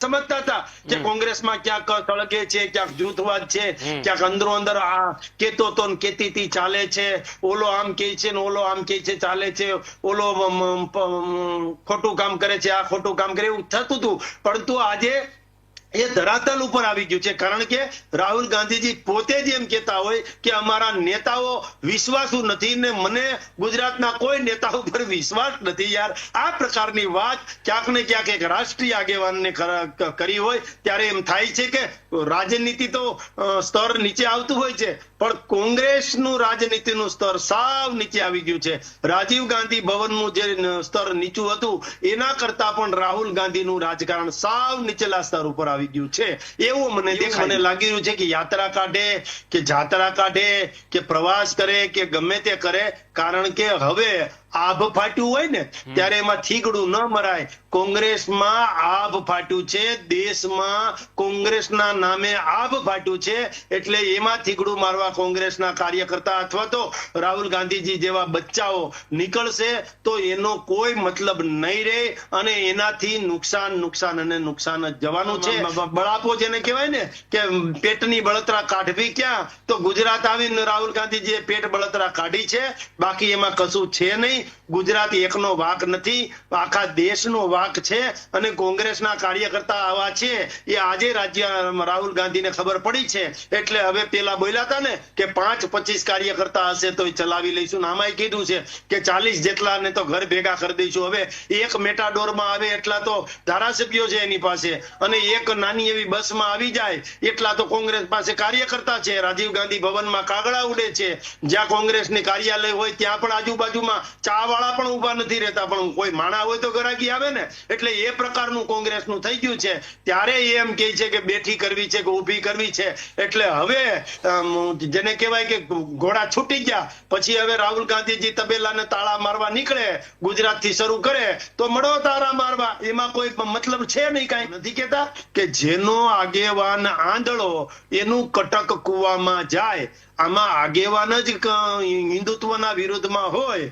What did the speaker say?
સમજતા હતા કે કોંગ્રેસમાં ક્યાંક સળગે છે, ક્યાંક જૂથવાદ છે, ક્યાંક અંદરો અંદર આ કેતો તો કેતીથી ચાલે છે, ઓલો આમ કે છે ને ઓલો આમ કે છે ચાલે છે, ઓલો ખોટું કામ કરે છે, આ ખોટું કામ કરે, એવું થતું હતું. પરંતુ આજે એ ધરાતલ ઉપર આવી ગયું છે, કારણ કે રાહુલ ગાંધીજી પોતે જ એમ કહેતા હોય કે અમારા નેતાઓ વિશ્વાસુ નથી ને મને ગુજરાતના કોઈ નેતા ઉપર વિશ્વાસ નથી. યાર, આ પ્રકારની વાત ક્યાંક ને ક્યાંક એક રાષ્ટ્રીય આગેવાનને કરી હોય ત્યારે એમ થાય છે કે રાજનીતિ તો સ્તર નીચે આવતું હોય છે, પણ કોંગ્રેસનું રાજનીતિનું સ્તર સાવ નીચે આવી ગયું છે. રાજીવ ગાંધી ભવનનું જે સ્તર નીચું હતું એના કરતા પણ રાહુલ ગાંધીનું રાજકારણ સાવ નીચેલા સ્તર ઉપર આવી ગયું છે, એવું મને લાગી રહ્યું છે કે યાત્રા કાઢે કે જાત્રા કાઢે કે પ્રવાસ કરે કે ગમે તે કરે, કારણ કે હવે આભ ફાટ્યું હોય ને ત્યારે એમાં થીગડું ન મરાય. કોંગ્રેસમાં આભ ફાટ્યું છે, દેશમાં કોંગ્રેસના નામે આભ ફાટ્યું છે, એટલે એમાં થીગડું મારવા કોંગ્રેસના કાર્યકર્તા અથવા તો રાહુલ ગાંધીજી જેવા બચ્ચાઓ નીકળશે તો એનો કોઈ મતલબ નહીં રહે અને એનાથી નુકસાન અને નુકસાન જ જવાનું છે. બળાપો જેને કહેવાય ને કે પેટની બળતરા કાઢવી ક્યાં, તો ગુજરાત આવીને રાહુલ ગાંધીજીએ પેટ બળતરા કાઢી છે, બાકી એમાં કશું છે નહીં. ગુજરાત એકનો વાક નથી, આખા દેશનો વાક છે અને કોંગ્રેસના કાર્યકર્તા આવા છે એ આજે રાહુલ ગાંધીને ખબર પડી છે, એટલે હવે પેલા બોલ્યા હતા ને કે 5-25 કાર્યકર્તા હશે તો ચલાવી લઈશું, આમાંય કીધું છે કે 40 જેટલા ને તો ઘર ભેગા કરી દઈશું. હવે એક મેટાડોરમાં આવે એટલા તો ધારાસભ્યો છે એની પાસે, અને એક નાની એવી બસમાં આવી જાય એટલા તો કોંગ્રેસ પાસે કાર્યકર્તા છે. રાજીવ ગાંધી ભવનમાં કાગડા ઉડે છે, જ્યાં કોંગ્રેસની કાર્યાલય હોય ત્યાં પણ આજુબાજુમાં ચા વાળા પણ ઉભા નથી રહેતા, પણ કોઈ માણા હોય તો ગરાગી આવે ને, એટલે એ પ્રકારનું કોંગ્રેસનું થઈ ગયું છે. ત્યારે એમ કહે છે કે બેઠી કરવી છે કે ઊભી કરવી છે, એટલે હવે જેને કહેવાય કે ઘોડા છૂટી ગયા પછી હવે રાહુલ ગાંધીજી તબેલાને તાળા મારવા નીકળે, ગુજરાતથી શરૂ કરે તો મળો તાળા મારવા, એમાં કોઈ મતલબ છે નહીં. કાંઈ નથી કહેતા કે જેનો આગેવાન આંધળો એનું કટક કૂવામાં જાય. આમાં આગેવાન જ હિન્દુત્વના વિરુદ્ધમાં હોય